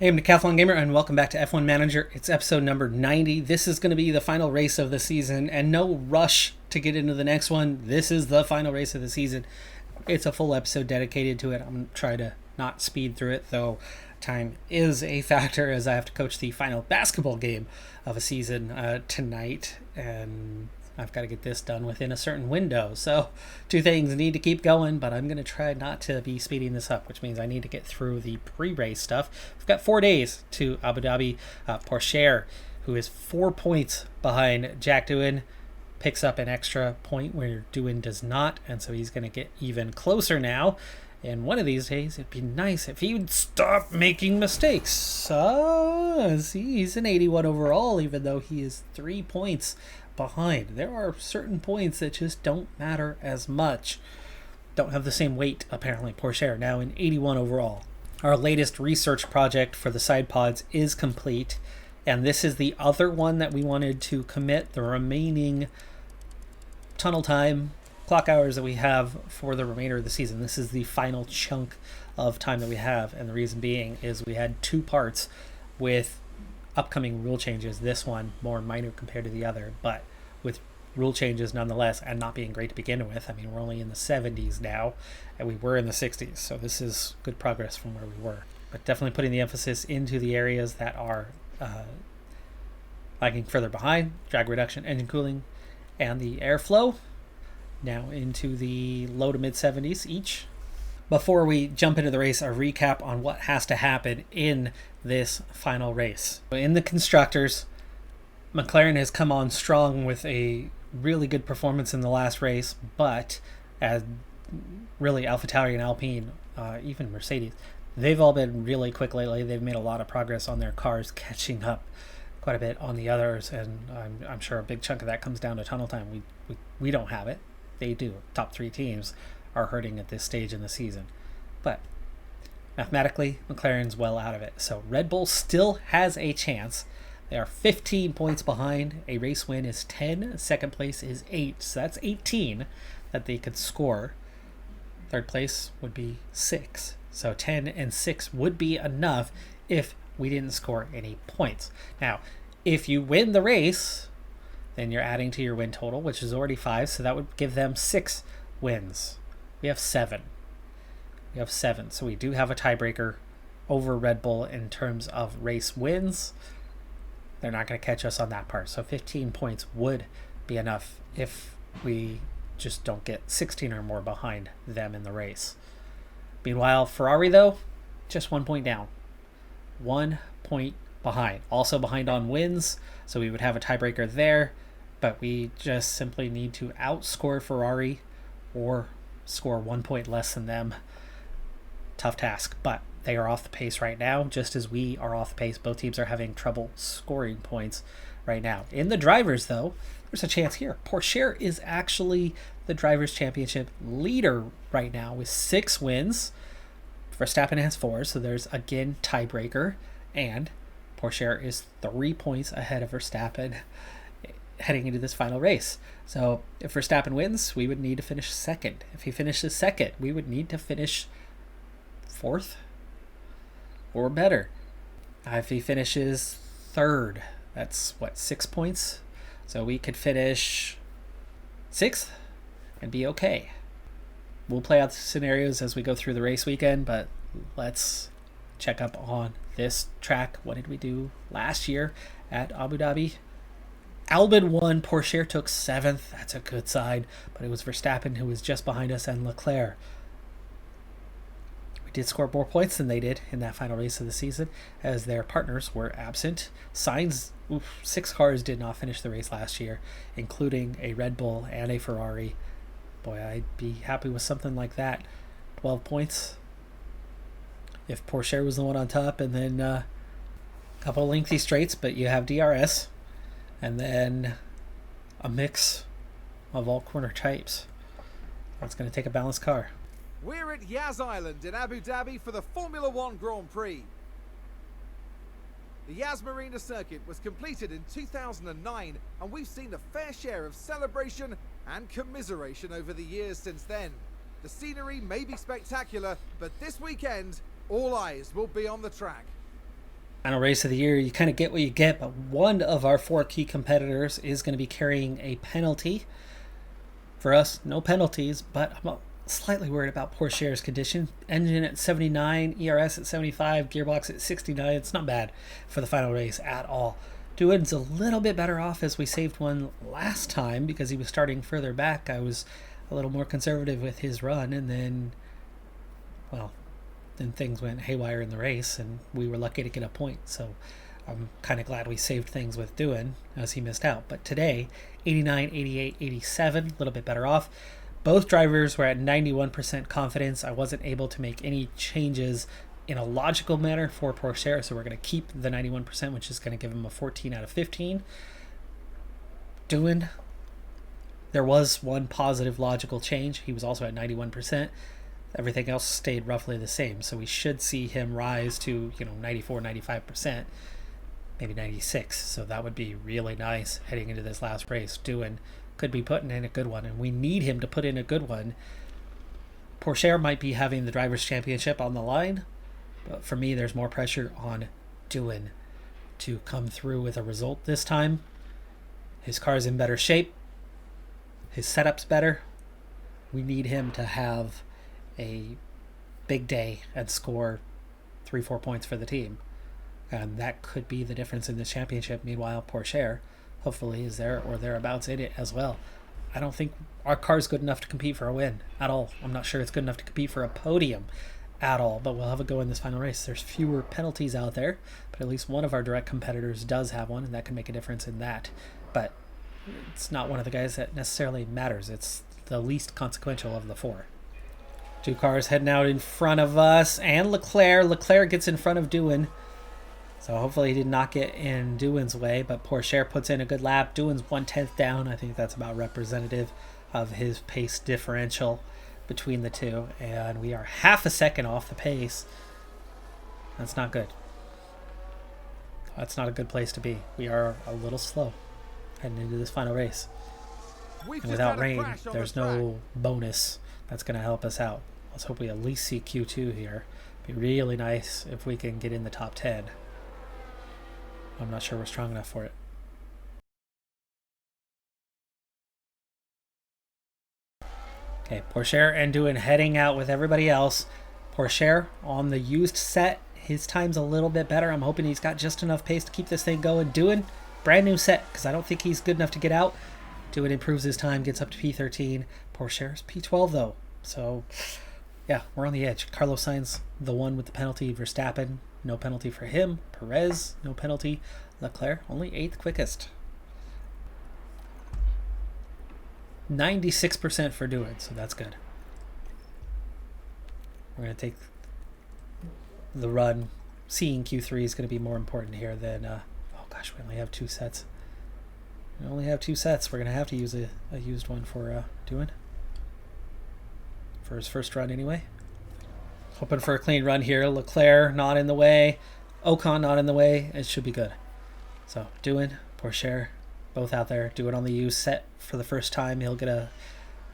Hey, I'm Decathlon Gamer, and welcome back to F1 Manager. It's episode number 90. This is going to be the final race of the season, and no rush to get into the next one. This is the final race of the season. It's a full episode dedicated to it. I'm going to try to not speed through it, though time is a factor as I have to coach the final basketball game of a season tonight, and I've got to get this done within a certain window. So two things need to keep going, but I'm going to try not to be speeding this up, which means I need to get through the pre-race stuff. We've got 4 days to Abu Dhabi. Porsche, who is 4 points behind Jack Doohan, picks up an extra point where Doohan does not, and so he's going to get even closer now. And one of these days, it'd be nice if he would stop making mistakes. He's an 81 overall, even though he is 3 points behind. There are certain points that just don't matter as much. Don't have the same weight, apparently. Porsche now in 81 overall. Our latest research project for the side pods is complete, and this is the other one that we wanted to commit the remaining tunnel time clock hours that we have for the remainder of the season. This is the final chunk of time that we have, and the reason being is we had 2 parts with upcoming rule changes. This one more minor compared to the other, but with rule changes nonetheless, and not being great to begin with. I mean, we're only in the 70s now, and we were in the 60s, so this is good progress from where we were. But definitely putting the emphasis into the areas that are lagging further behind: drag reduction, engine cooling, and the airflow. Now into the low to mid 70s each. Before we jump into the race, a recap on what has to happen in this final race. In the constructors, McLaren has come on strong with a really good performance in the last race, but as really AlphaTauri and Alpine, even Mercedes, they've all been really quick lately. They've made a lot of progress on their cars, catching up quite a bit on the others, and I'm sure a big chunk of that comes down to tunnel time. We don't have it. They do. Top 3 teams are hurting at this stage in the season. But mathematically, McLaren's well out of it. So Red Bull still has a chance. They are 15 points behind. A race win is 10. Second place is 8. So that's 18 that they could score. Third place would be 6. So 10 and 6 would be enough if we didn't score any points. Now, if you win the race, then you're adding to your win total, which is already 5. So that would give them 6 wins. We have 7. So we do have a tiebreaker over Red Bull in terms of race wins. They're not going to catch us on that part. So 15 points would be enough if we just don't get 16 or more behind them in the race. Meanwhile, Ferrari, though, just 1 point down. 1 point behind. Also behind on wins, so we would have a tiebreaker there. But we just simply need to outscore Ferrari or score 1 point less than them. Tough task, but they are off the pace right now, just as we are off the pace. Both teams are having trouble scoring points right now. In the drivers, though, there's a chance here. Porsche is actually the Drivers' Championship leader right now with 6 wins. Verstappen has 4, so there's again tiebreaker, and Porsche is 3 points ahead of Verstappen heading into this final race. So if Verstappen wins, we would need to finish second. If he finishes second, we would need to finish 4th or better. If he finishes 3rd, that's 6 points. So we could finish 6th and be okay. We'll play out the scenarios as we go through the race weekend, but let's check up on this track. What did we do last year at Abu Dhabi? Albon won, Porsche took 7th. That's a good side, but it was Verstappen who was just behind us, and Leclerc. We did score more points than they did in that final race of the season, as their partners were absent. Sainz, 6 cars did not finish the race last year, including a Red Bull and a Ferrari. Boy, I'd be happy with something like that. 12 points. If Porsche was the one on top, and then a couple lengthy straights, but you have DRS. And then a mix of all corner types. That's going to take a balanced car. We're at Yas Island in Abu Dhabi for the Formula One Grand Prix. The Yas Marina circuit was completed in 2009, and we've seen a fair share of celebration and commiseration over the years since then. The scenery may be spectacular, but this weekend, all eyes will be on the track. Final race of the year, you kind of get what you get, but one of our 4 key competitors is going to be carrying a penalty. For us, no penalties, but I'm slightly worried about Pourchaire's condition. Engine at 79, ERS at 75, gearbox at 69. It's not bad for the final race at all. Duin's a little bit better off, as we saved one last time because he was starting further back. I was a little more conservative with his run, and then, well, then things went haywire in the race, and we were lucky to get a point. So I'm kind of glad we saved things with Duin, as he missed out. But today, 89, 88, 87, a little bit better off. Both drivers were at 91% confidence. I wasn't able to make any changes in a logical manner for Pourchaire, so we're going to keep the 91%, which is going to give him a 14 out of 15. Duin, there was one positive logical change. He was also at 91%. Everything else stayed roughly the same, so we should see him rise to 94, 95%, maybe 96. So that would be really nice heading into this last race. Duin could be putting in a good one, and we need him to put in a good one. Pourchaire might be having the Drivers' Championship on the line, but for me, there's more pressure on Duin to come through with a result this time. His car's in better shape. His setup's better. We need him to have a big day and score 3-4 points for the team. And that could be the difference in this championship. Meanwhile, Pourchaire hopefully is there or thereabouts in it as well. I don't think our car's good enough to compete for a win at all. I'm not sure it's good enough to compete for a podium at all, but we'll have a go in this final race. There's fewer penalties out there, but at least one of our direct competitors does have one, and that can make a difference in that. But it's not one of the guys that necessarily matters. It's the least consequential of the 4. 2 cars heading out in front of us, and Leclerc gets in front of Duin. So hopefully he did not get in Duin's way, but Pourchaire puts in a good lap. Duin's 1/10 down. I think that's about representative of his pace differential between the two, and we are half a second off the pace. That's not good. That's not a good place to be. We are a little slow heading into this final race. And without rain, there's no bonus that's going to help us out. Let's hope we at least see Q2 here. Be really nice if we can get in the top 10. I'm not sure we're strong enough for it. Okay, Pourchaire and Duin heading out with everybody else. Pourchaire on the used set. His time's a little bit better. I'm hoping he's got just enough pace to keep this thing going. Duin, brand new set, because I don't think he's good enough to get out. Duin improves his time, gets up to P13. Pourchaire's P12 though. So, yeah, we're on the edge. Carlos Sainz, the one with the penalty. Verstappen, no penalty for him. Perez, no penalty. Leclerc, only 8th quickest. 96% for Duin, so that's good. We're going to take the run. Seeing Q3 is going to be more important here than... oh gosh, we only have 2 sets. We only have 2 sets. We're going to have to use a used one for Duin. For his first run anyway. Hoping for a clean run here. Leclerc not in the way. Ocon not in the way. It should be good. So Duin, Pourchaire, both out there. Duin on the used set for the first time. He'll get a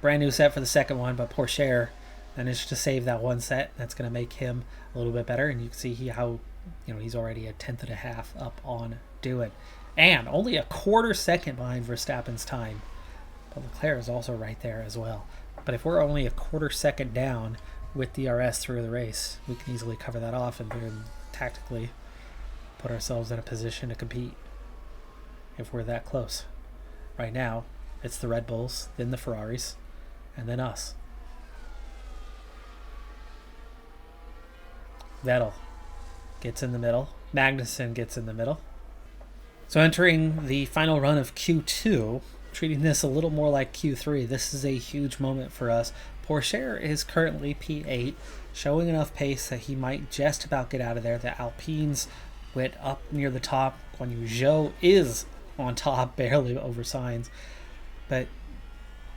brand new set for the second one, but Pourchaire managed to save that one set. That's going to make him a little bit better, and you can see how he's already a 1/10.5 up on Duin, and only a 1/4 second behind Verstappen's time. But Leclerc is also right there as well. But if we're only a 1/4 second down with DRS through the race, we can easily cover that off and then tactically put ourselves in a position to compete if we're that close. Right now, it's the Red Bulls, then the Ferraris, and then us. Vettel gets in the middle. Magnussen gets in the middle. So entering the final run of Q2, treating this a little more like Q3, this is a huge moment for us. Pourchaire is currently P8, showing enough pace that he might just about get out of there. The Alpines went up near the top. Guan Yu Zhou is on top, barely over Sainz. But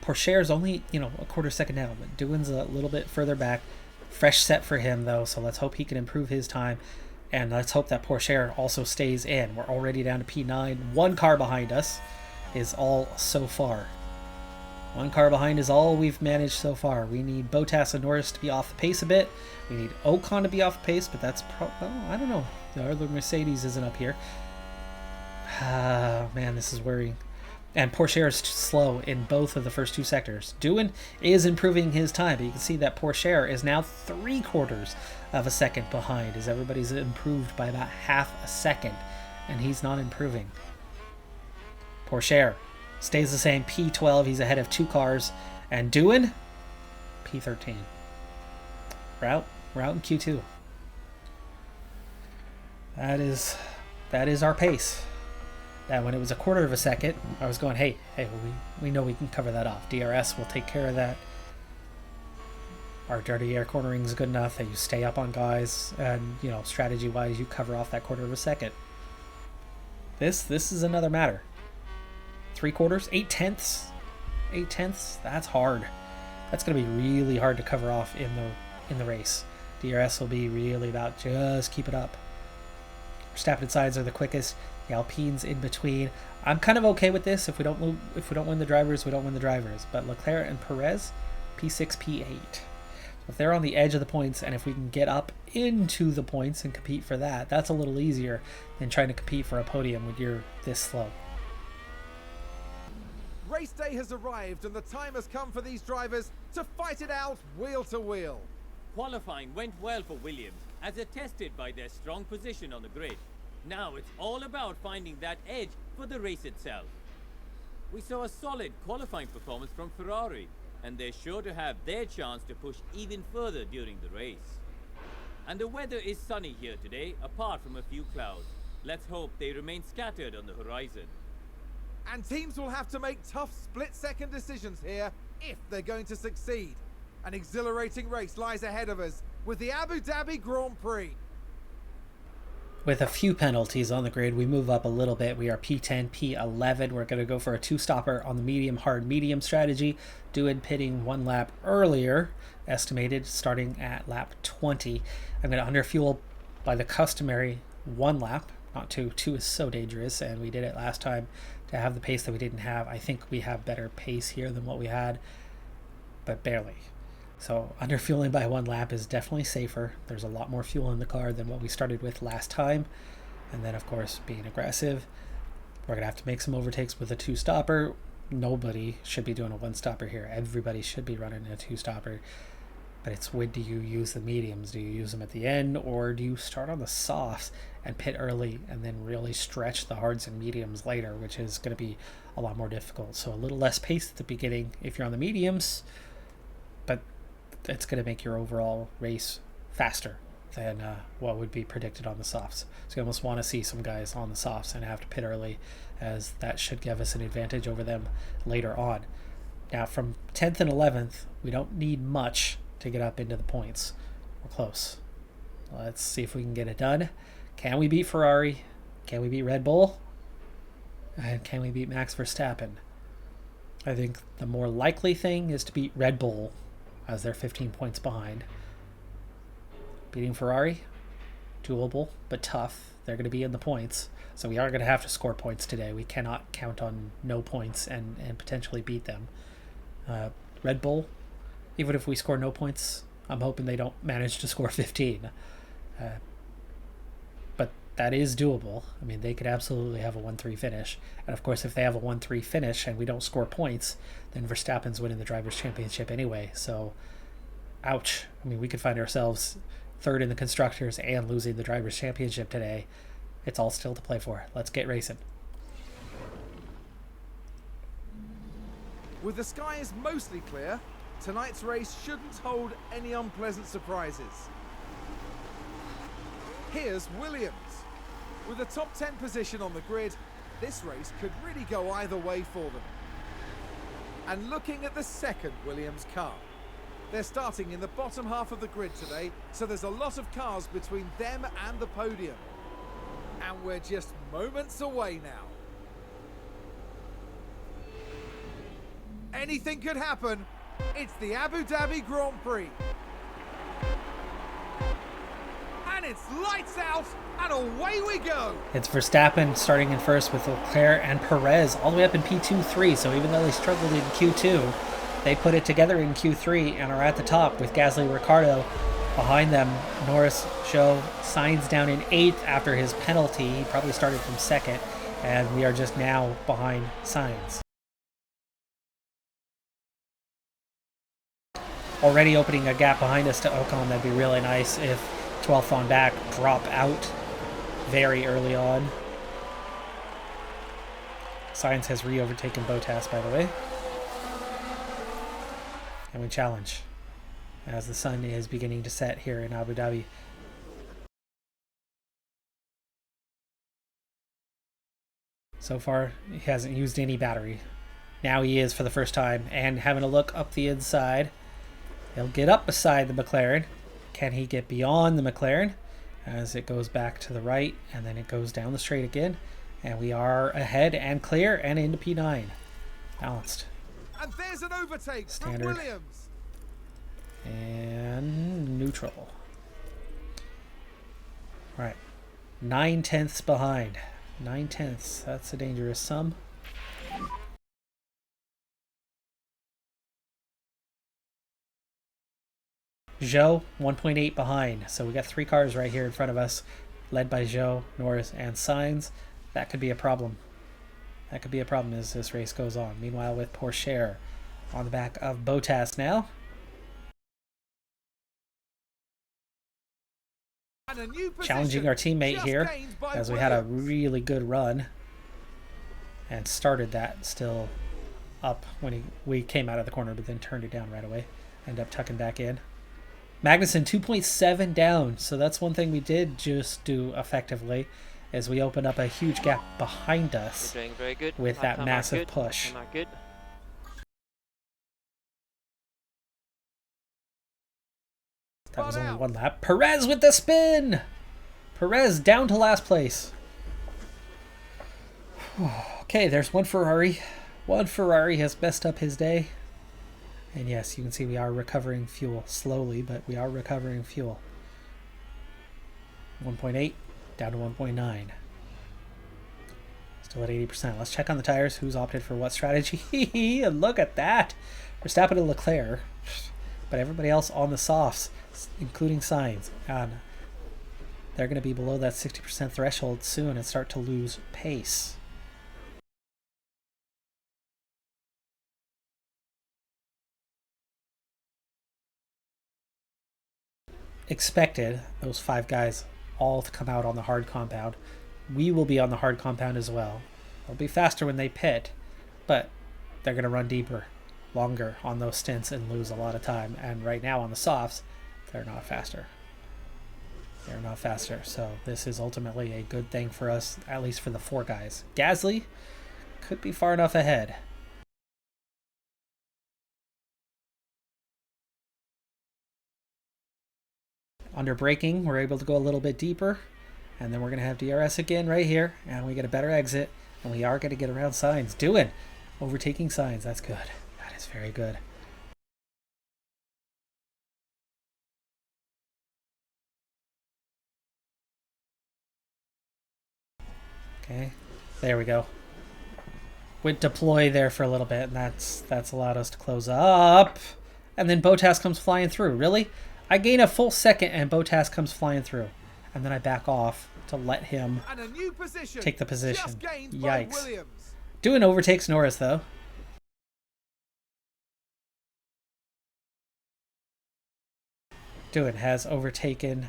Pourchaire's only, a 1/4 second down. But Duin's a little bit further back. Fresh set for him, though, so let's hope he can improve his time. And let's hope that Pourchaire also stays in. We're already down to P9. 1 car behind us is all so far. 1 car behind is all we've managed so far. We need Bottas and Norris to be off the pace a bit. We need Ocon to be off the pace, but that's I don't know. The other Mercedes isn't up here. Ah, man, this is worrying. And Pourchaire is slow in both of the first two sectors. Doohan is improving his time, but you can see that Pourchaire is now 3/4 of a second behind, as everybody's improved by about half a second, and he's not improving. Pourchaire stays the same, P12, he's ahead of 2 cars, and Doohan, P13. Route in Q2. That is our pace. Now, when it was 1/4 of a second, I was going, hey, we know we can cover that off. DRS will take care of that. Our dirty air cornering is good enough that you stay up on guys, and strategy-wise, you cover off that 1/4 of a second. This is another matter. 3/4, 8/10, 8/10. That's hard. That's going to be really hard to cover off in the race. DRS will be really about just keep it up. Verstappen sides are the quickest. The Alpines in between. I'm kind of okay with this. If we don't win the drivers, we don't win the drivers. But Leclerc and Perez, P6, P8. If they're on the edge of the points, and if we can get up into the points and compete for that, that's a little easier than trying to compete for a podium when you're this slow. Race day has arrived and the time has come for these drivers to fight it out wheel to wheel. Qualifying went well for Williams, as attested by their strong position on the grid. Now it's all about finding that edge for the race itself. We saw a solid qualifying performance from Ferrari, and they're sure to have their chance to push even further during the race. And the weather is sunny here today, apart from a few clouds. Let's hope they remain scattered on the horizon. And teams will have to make tough split-second decisions here if they're going to succeed. An exhilarating race lies ahead of us with the Abu Dhabi Grand Prix. With a few penalties on the grid, we move up a little bit. We are P10, P11. We're going to go for a 2-stopper on the medium, hard, medium strategy. Doohan pitting 1 lap earlier, estimated, starting at lap 20. I'm going to underfuel by the customary 1 lap, not 2. 2 is so dangerous, and we did it last time to have the pace that we didn't have. I think we have better pace here than what we had, but barely. So underfueling by 1 lap is definitely safer. There's a lot more fuel in the car than what we started with last time. And then, of course, being aggressive. We're going to have to make some overtakes with a 2-stopper. Nobody should be doing a 1-stopper here. Everybody should be running a 2-stopper. But it's when do you use the mediums? Do you use them at the end, or do you start on the softs and pit early and then really stretch the hards and mediums later, which is going to be a lot more difficult. So a little less pace at the beginning if you're on the mediums, but it's going to make your overall race faster than what would be predicted on the softs. So you almost want to see some guys on the softs and have to pit early, as that should give us an advantage over them later on. Now from 10th and 11th, we don't need much to get up into the points. We're close. Let's see if we can get it done. Can we beat Ferrari? Can we beat Red Bull? And can we beat Max Verstappen? I think the more likely thing is to beat Red Bull, as they're 15 points behind. Beating Ferrari, doable, but tough. They're going to be in the points, so we are going to have to score points today. We cannot count on no points and potentially beat them. Red Bull, even if we score no points, I'm hoping they don't manage to score 15. But that is doable. I mean, they could absolutely have a 1-3 finish. And of course, if they have a 1-3 finish and we don't score points, then Verstappen's winning the Drivers' Championship anyway. So, ouch. I mean, we could find ourselves third in the Constructors and losing the Drivers' Championship today. It's all still to play for. Let's get racing. With the skies mostly clear, tonight's race shouldn't hold any unpleasant surprises. Here's Williams. With a top 10 position on the grid, this race could really go either way for them. And looking at the second Williams car, they're starting in the bottom half of the grid today, so there's a lot of cars between them and the podium. And we're just moments away now. Anything could happen. It's the Abu Dhabi Grand Prix. And it's lights out, and away we go. It's Verstappen starting in first with Leclerc and Perez all the way up in P2-3. So even though they struggled in Q2, they put it together in Q3 and are at the top with Gasly, Ricciardo, Behind them, Norris show signs down in 8th after his penalty. He probably started from 2nd, and we are just now behind Signs. Already opening a gap behind us to Ocon. That'd be really nice if 12th on back drop out very early on. Signs has re-overtaken Bottas, by the way. And we challenge as the sun is beginning to set here in Abu Dhabi. So far, he hasn't used any battery. Now he is for the first time, and having a look up the inside. He'll get up beside the McLaren. Can he get beyond the McLaren? As it goes back to the right, and then it goes down the straight again. And we are ahead and clear and into P9. Balanced. And there's an overtake Standard. from Williams. And neutral. Right. 9/10 behind. 9/10. That's a dangerous sum. Zhou, 1.8 behind. So we got 3 cars right here in front of us, led by Zhou, Norris, and Sainz. That could be a problem. That could be a problem as this race goes on. Meanwhile, with Porsche on the back of Bottas now. And a new Challenging our teammate just here gained by as we had a Williams. really good run and started that still up when we came out of the corner, but then turned it down right away. Ended up tucking back in. Magnussen 2.7 down, so that's one thing we did just do effectively as we opened up a huge gap behind us. You're doing very good. With that Lap massive good. push. Lap good. That was only 1 lap. Perez with the spin! Perez down to last place. Okay, there's one Ferrari. One Ferrari has messed up his day. And yes, you can see we are recovering fuel. Slowly, but we are recovering fuel. 1.8 down to 1.9. Still at 80%. Let's check on the tires. Who's opted for what strategy? And look at that! Verstappen and Leclerc. But everybody else on the softs, including Sainz. And they're going to be below that 60% threshold soon and start to lose pace. Expected those 5 guys all to come out on the hard compound. We will be on the hard compound as well. They'll be faster when they pit, but they're going to run deeper, longer on those stints and lose a lot of time. And right now on the softs, they're not faster. They're not faster. So this is ultimately a good thing for us, at least for the 4 guys. Gasly could be far enough ahead. Under braking, we're able to go a little bit deeper, and then we're going to have DRS again right here, and we get a better exit, and we are going to get around Sainz. Overtaking Sainz. That's good. That is very good. Okay, there we go. Went deploy there for a little bit, and that's allowed us to close up. And then Bottas comes flying through. Really? I gain a full second and Bottas comes flying through. And then I back off to let him take the position. Yikes. Doing overtakes Norris though. Doing has overtaken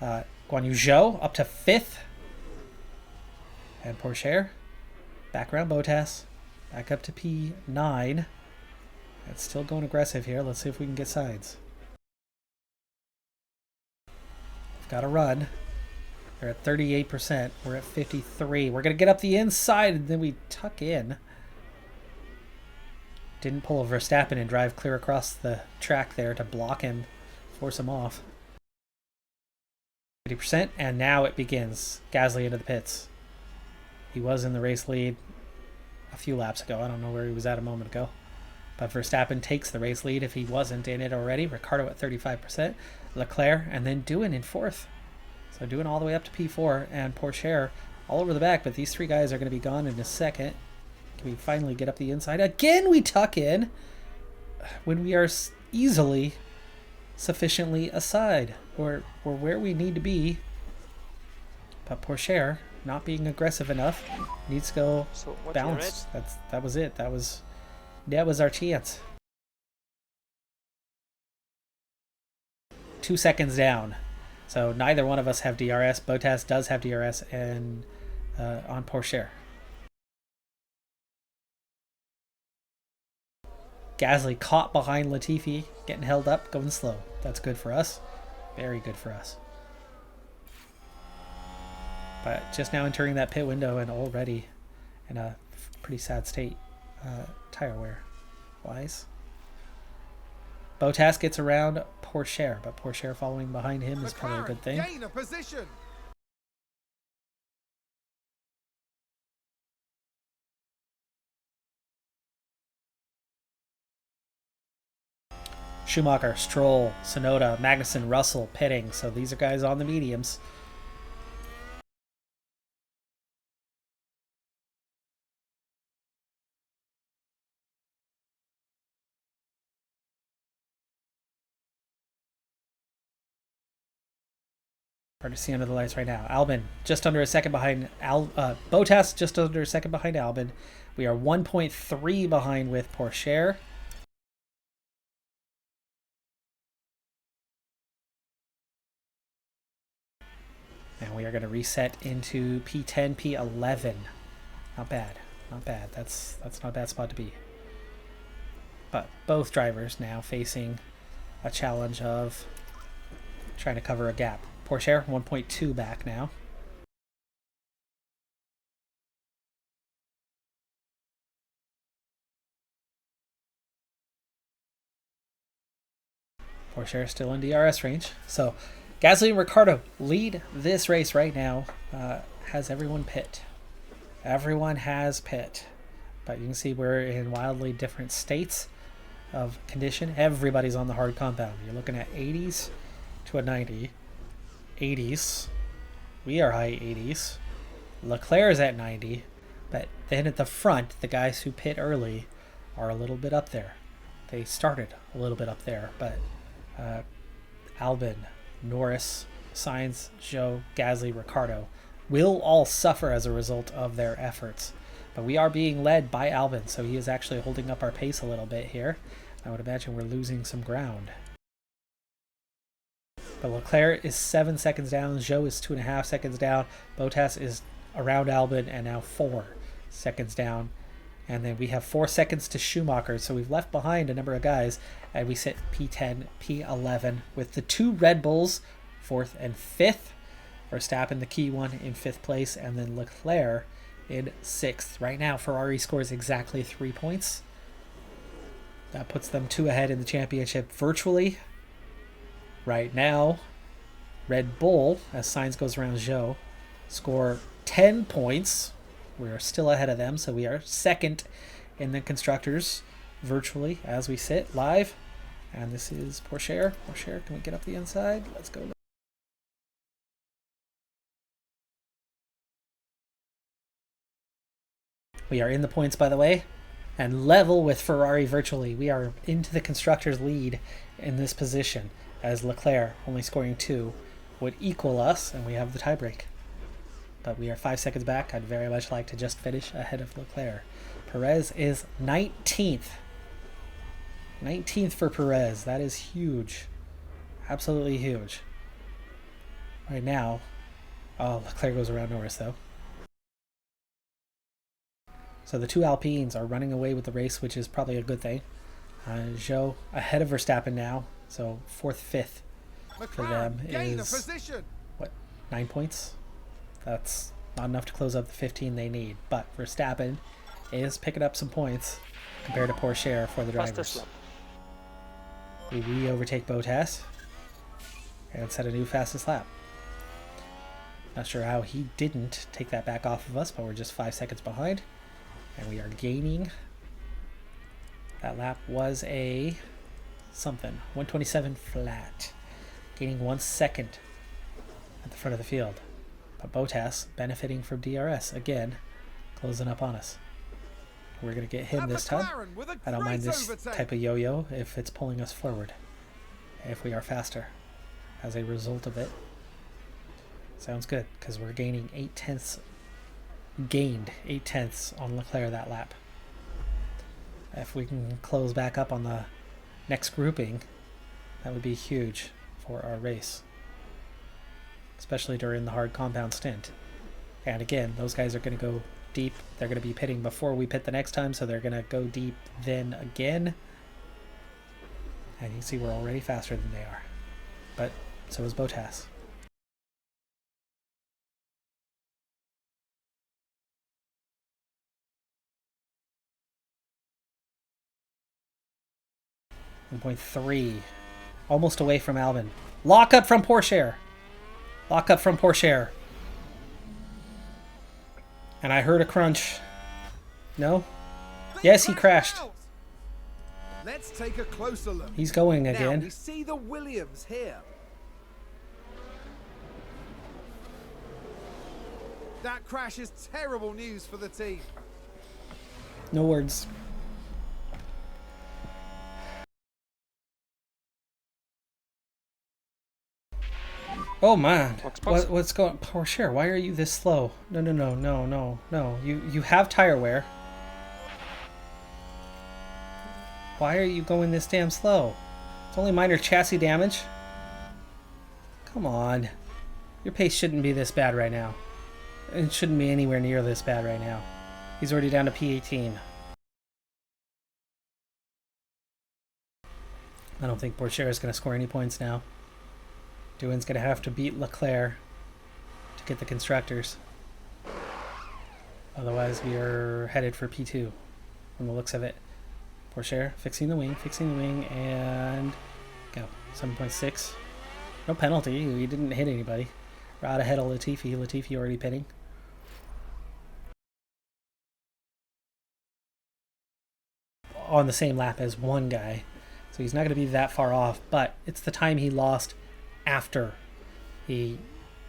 Guan Yu Zhou up to 5th. And Porsche back around Bottas. Back up to P9. It's still going aggressive here. Let's see if we can get sides. Got to run. They're at 38%. We're at 53. We're going to get up the inside and then we tuck in. Didn't pull a Verstappen and drive clear across the track there to block him, force him off. 80%, and now it begins. Gasly into the pits. He was in the race lead a few laps ago. I don't know where he was at a moment ago. But Verstappen takes the race lead if he wasn't in it already. Ricciardo at 35%. Leclerc, and then Doohan in 4th. So Doohan all the way up to P4, and Porsche all over the back. But these 3 guys are going to be gone in a second. Can we finally get up the inside? Again, we tuck in when we are easily sufficiently aside. We're where we need to be. But Pourchaire, not being aggressive enough, needs to go balanced. That was it. That was our chance. 2 seconds down. So neither one of us have DRS. Bottas does have DRS and on Pourchaire. Gasly caught behind Latifi, getting held up, going slow. That's good for us. Very good for us. But just now entering that pit window and already in a pretty sad state, tire wear wise. Bottas gets around Pourchaire, but Pourchaire following behind him is probably a good thing. Gain a position. Schumacher, Stroll, Tsunoda, Magnussen, Russell pitting. So these are guys on the mediums. Hard to see under the lights right now. Albon just under a second behind Bottas, just under a second behind Albon. We are 1.3 behind with Pourchaire. And we are going to reset into P10, P11. Not bad. Not bad. That's not a bad spot to be. But both drivers now facing a challenge of trying to cover a gap. Pourchaire 1.2 back now. Pourchaire still in DRS range. So Gasly and Ricciardo lead this race right now. Has everyone pit. Everyone has pit. But you can see we're in wildly different states of condition. Everybody's on the hard compound. You're looking at 80s to a 90. 80s. We are high 80s. Leclerc is at 90. But then at the front, the guys who pit early are a little bit up there. They started a little bit up there. But Albon, Norris, Sainz, Zhou, Gasly, Ricciardo will all suffer as a result of their efforts. But we are being led by Albon, so he is actually holding up our pace a little bit here. I would imagine we're losing some ground. But Leclerc is 7 seconds down, Zhou is 2.5 seconds down, Bottas is around Albon and now 4 seconds down. And then we have 4 seconds to Schumacher, so we've left behind a number of guys, and we sit P10, P11 with the 2 Red Bulls, 4th and 5th. Verstappen, the key one, in 5th place, and then Leclerc in 6th. Right now, Ferrari scores exactly 3 points. That puts them 2 ahead in the championship virtually. Right now, Red Bull, as Sainz goes around Zhou, score 10 points. We're still ahead of them, so we are 2nd in the Constructors virtually as we sit live. And this is Pourchaire. Pourchaire, can we get up the inside? Let's go. We are in the points, by the way, and level with Ferrari virtually. We are into the Constructors' lead in this position, as Leclerc, only scoring 2, would equal us, and we have the tiebreak. But we are 5 seconds back. I'd very much like to just finish ahead of Leclerc. Perez is 19th. 19th for Perez. That is huge. Absolutely huge. Right now, Leclerc goes around Norris, though. So the 2 Alpines are running away with the race, which is probably a good thing. Zhou ahead of Verstappen now. So 4th, 5th for them is, 9 points? That's not enough to close up the 15 they need. But Verstappen is picking up some points compared to Pourchaire for the drivers. We overtake Bottas and set a new fastest lap. Not sure how he didn't take that back off of us, but we're just 5 seconds behind. And we are gaining. That lap was a something. 127 flat. Gaining 1 second at the front of the field. But Bottas benefiting from DRS again, closing up on us. We're going to get him this time. I don't mind this type of yo-yo if it's pulling us forward. if we are faster as a result of it. Sounds good, because we're gaining 8/10, gained 8/10 on Leclerc that lap. If we can close back up on the next grouping, that would be huge for our race, especially during the hard compound stint. And again, those guys are going to go deep. They're going to be pitting before we pit the next time, so they're going to go deep then again. And you see we're already faster than they are. But so is Bottas. .3, almost away from Albon. Lock up from Porsche. Lock up from Porsche. And I heard a crunch. No? Yes, he crashed. Let's take a closer look. He's going now again. We see the Williams here. That crash is terrible news for the team. No words. Oh man, what's going? Porsche, why are you this slow? No. You have tire wear. Why are you going this damn slow? It's only minor chassis damage. Come on, your pace shouldn't be this bad right now. It shouldn't be anywhere near this bad right now. He's already down to P18. I don't think Porsche is going to score any points now. Doohan's going to have to beat Leclerc to get the constructors. Otherwise, we are headed for P2 from the looks of it. Porsche fixing the wing, and go. 7.6. No penalty. He didn't hit anybody. We're out ahead of Latifi. Latifi already pitting. On the same lap as one guy. So he's not going to be that far off, but it's the time he lost after he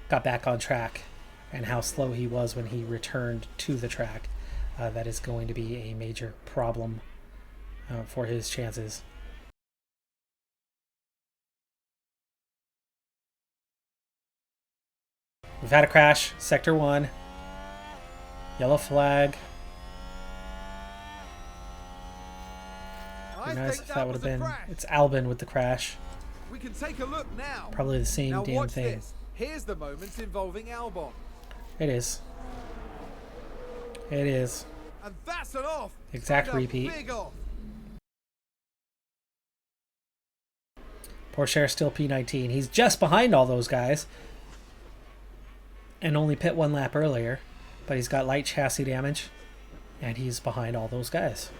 got back on track and how slow he was when he returned to the track. That is going to be a major problem for his chances. We've had a crash, sector 1, yellow flag. Be nice if that would have been. It's Albon with the crash. We can take a look now. Probably the same now damn watch thing. This. Here's the moment involving Albon. It is. It is. And that's an off. Exact repeat. Big off. Porsche still P19. He's just behind all those guys. And only pit one lap earlier. But he's got light chassis damage. And he's behind all those guys.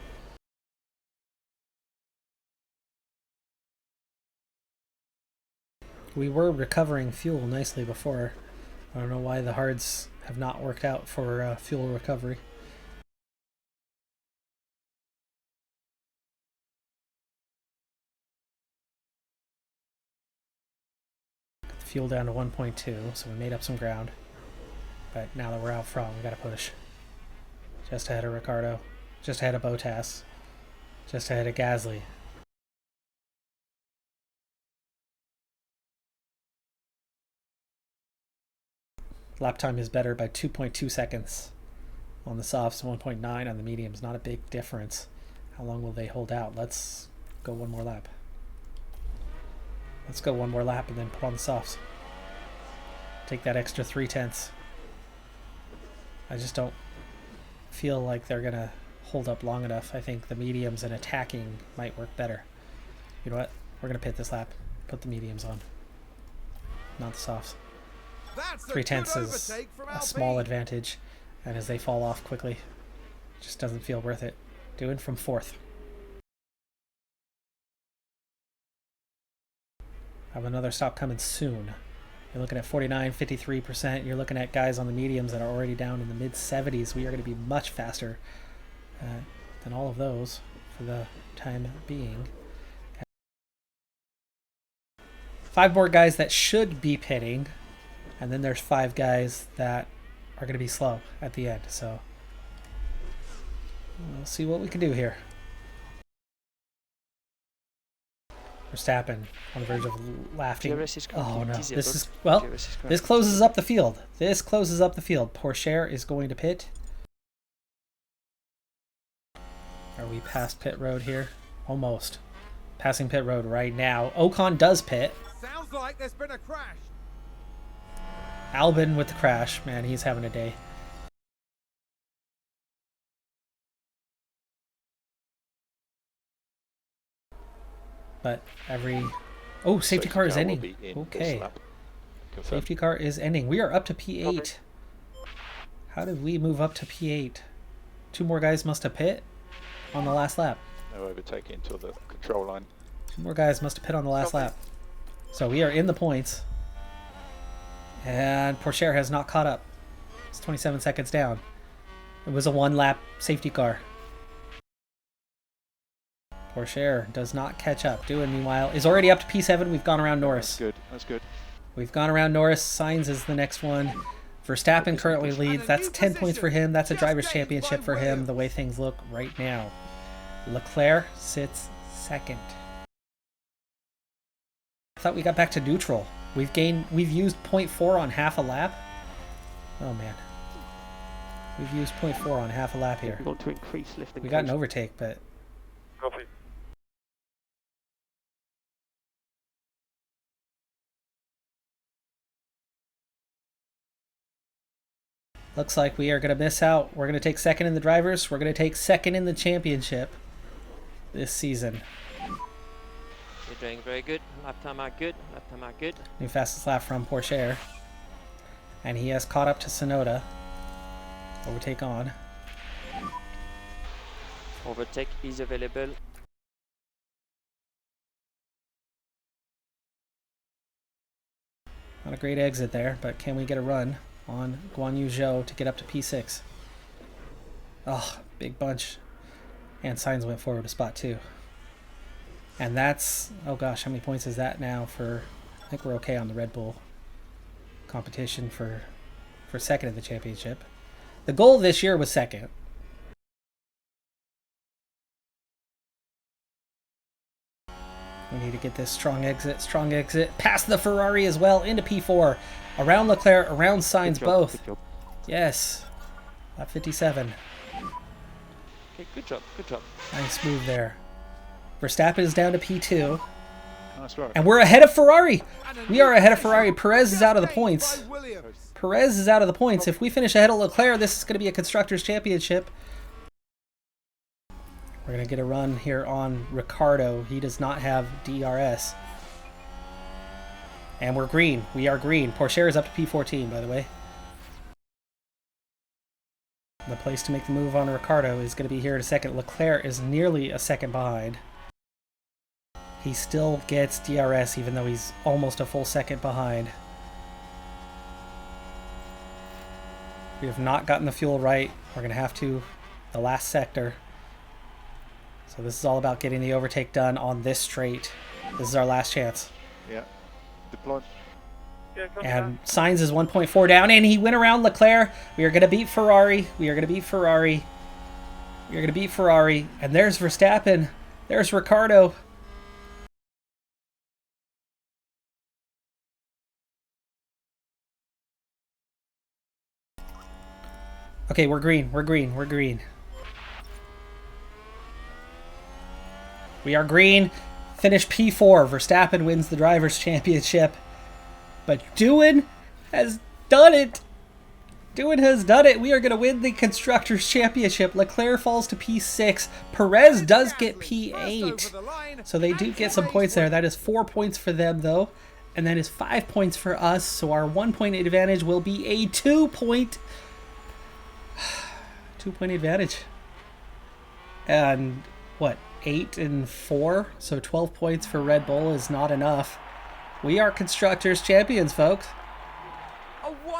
We were recovering fuel nicely before. I don't know why the hards have not worked out for fuel recovery. Got the fuel down to 1.2, so we made up some ground. But now that we're out front, we gotta push. Just ahead of Ricardo. Just ahead of Bottas. Just ahead of Gasly. Lap time is better by 2.2 seconds on the softs, 1.9 on the mediums. Not a big difference. How long will they hold out? Let's go one more lap. Let's go one more lap and then put on the softs. Take that extra 3/10. I just don't feel like they're going to hold up long enough. I think the mediums and attacking might work better. You know what? We're going to pit this lap. Put the mediums on. Not the softs. 3/10 is a small advantage, and as they fall off quickly, it just doesn't feel worth it. Doing from 4th. Have another stop coming soon. You're looking at 49, 53%. You're looking at guys on the mediums that are already down in the mid-70s. We are going to be much faster than all of those for the time being. 5 more guys that should be pitting. And then there's 5 guys that are going to be slow at the end. So we'll see what we can do here. Verstappen on the verge of laughing. DRS is Oh no, easy, this but is, well, DRS is correct. this closes up the field. This closes up the field. Porsche is going to pit. Are we past pit road here? Almost. Passing pit road right now. Ocon does pit. Sounds like there's been a crash. Albon with the crash. Man, he's having a day. But every... Oh, safety car is ending. Okay. Safety car is ending. We are up to P8. How did we move up to P8? 2 more guys must have pit on the last lap. No overtaking until the control line. 2 more guys must have pit on the last lap. So we are in the points. And Porsche has not caught up. It's 27 seconds down. It was a 1-lap safety car. Porsche does not catch up. Doohan, meanwhile, is already up to P7. We've gone around Norris. That's good. That's good. We've gone around Norris. Sainz is the next one. Verstappen currently leads. That's 10 points for him. That's a driver's championship for him, the way things look right now. Leclerc sits second. I thought we got back to neutral. We've used 0.4 on half a lap. Oh man. We've used 0.4 on half a lap here. We want to increase lifting. We got an overtake, but... Copy. Looks like we are going to miss out. We're going to take second in the drivers. We're going to take second in the championship this season. You're doing very good. Lap time are good. Lap time are good. New fastest lap from Porsche. And he has caught up to Tsunoda. Overtake on. Overtake is available. Not a great exit there, but can we get a run on Guan Yu Zhou to get up to P6? Oh, big bunch. And Sainz went forward to spot 2. And that's, oh gosh, how many points is that now for, I think we're okay on the Red Bull competition for second in the championship. The goal this year was second. We need to get this strong exit, past the Ferrari as well, into P4. Around Leclerc, around Sainz, both. Good job. Yes. Lap 57. Okay, good job. Good job. Nice move there. Verstappen is down to P2. Nice work. And we're ahead of Ferrari. We are ahead of Ferrari. Perez is out of the points. Perez is out of the points. If we finish ahead of Leclerc, this is going to be a Constructors' Championship. We're going to get a run here on Ricciardo. He does not have DRS. And we're green. We are green. Porsche is up to P14, by the way. The place to make the move on Ricciardo is going to be here in a second. Leclerc is nearly a second behind. He still gets DRS even though he's almost a full second behind. We have not gotten the fuel right. We're going to have to the last sector. So this is all about getting the overtake done on this straight. This is our last chance. Yeah. Deploy. And Sainz is 1.4 down, and he went around Leclerc. We are going to beat Ferrari. We are going to beat Ferrari. We are going to beat Ferrari. And there's Verstappen. There's Ricciardo. Okay, we're green. We're green. We're green. We are green. Finish P4. Verstappen wins the Drivers' Championship. But Doohan has done it. Doohan has done it. We are going to win the Constructors' Championship. Leclerc falls to P6. Perez does get P8. So they do get some points there. That is 4 points for them, though. And that is 5 points for us. So our 1 point advantage will be a 2 point advantage. And what? 8 and 4? So 12 points for Red Bull is not enough. We are Constructors' Champions, folks.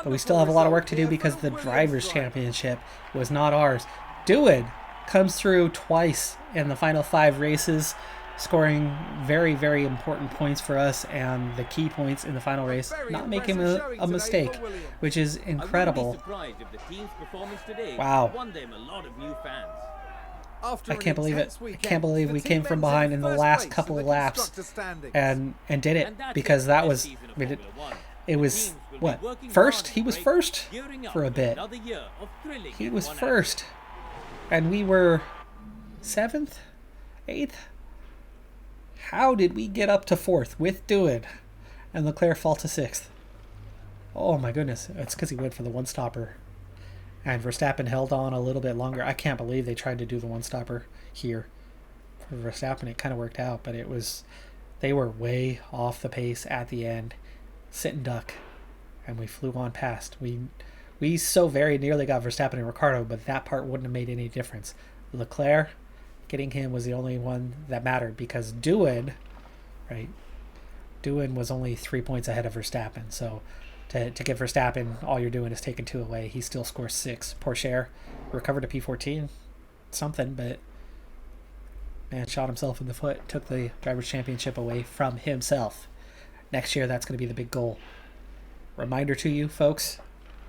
But we still have a lot of work to do because the Drivers' Championship was not ours. Doohan comes through twice in the final 5 races, scoring very, very important points for us and the key points in the final race, not making a mistake, which is incredible. I'm really surprised if the team's performance today Wow. won them a lot of new fans. After I an can't believe it. intense I weekend, can't believe the we team came from ends behind in the first last place couple in of the laps constructors' standings. and did it And that's because the that best was, season of I mean, Formula One. it was Teams will be what, working first? hard He in was break, first gearing up for a bit. another year of thrilling He was F1 first, and we were 7th, 8th. How did we get up to 4th with Doohan and Leclerc fall to 6th? Oh my goodness, it's because he went for the one-stopper. And Verstappen held on a little bit longer. I can't believe they tried to do the one-stopper here. For Verstappen, it kind of worked out, but they were way off the pace at the end. Sit and duck. And we flew on past. We so very nearly got Verstappen and Ricciardo, but that part wouldn't have made any difference. Leclerc, getting him was the only one that mattered because Doohan was only 3 points ahead of Verstappen. So to get Verstappen, all you're doing is taking 2 away. He still scores 6. Pourchaire recovered a P14. Something, but man shot himself in the foot. Took the Drivers' Championship away from himself. Next year, that's going to be the big goal. Reminder to you, folks.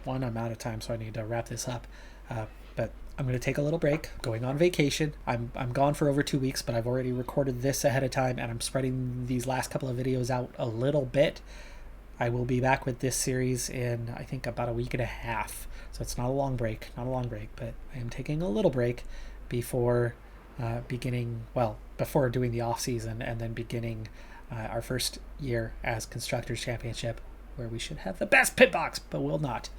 One, I'm out of time, so I need to wrap this up. But I'm going to take a little break, going on vacation. I'm gone for over 2 weeks, but I've already recorded this ahead of time, and I'm spreading these last couple of videos out a little bit. I will be back with this series in, I think, about a week and a half. So it's not a long break, but I am taking a little break before before doing the off season and then beginning our first year as Constructors' Championship, where we should have the best pit box, but will not.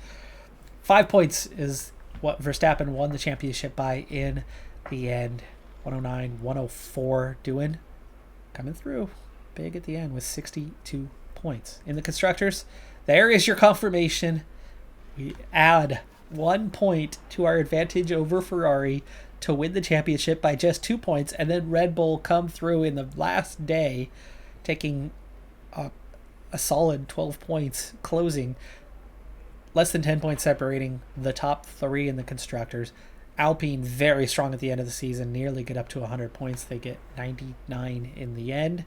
5 points is what Verstappen won the championship by in the end. 109-104 Doohan coming through big at the end with 62 points. In the Constructors, there is your confirmation. We add 1 point to our advantage over Ferrari to win the championship by just 2 points, and then Red Bull come through in the last day, taking a solid 12 points, closing less than 10 points separating the top 3 in the Constructors. Alpine very strong at the end of the season, nearly get up to 100 points. They get 99 in the end.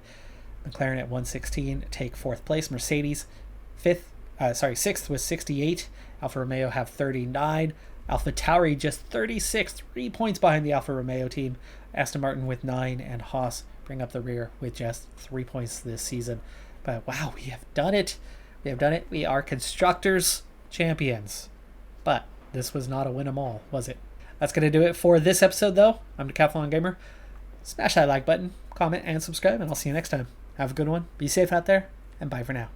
McLaren at 116 take 4th place. Mercedes 6th with 68. Alfa Romeo have 39. AlphaTauri just 36, 3 points behind the Alfa Romeo team. Aston Martin with 9, and Haas bring up the rear with just 3 points this season. But wow, we have done it. We are Constructors champions. But this was not a win 'em all, was it? That's going to do it for this episode, though. I'm Decathlon Gamer. Smash that like button, comment, and subscribe, and I'll see you next time. Have a good one. Be safe out there, and bye for now.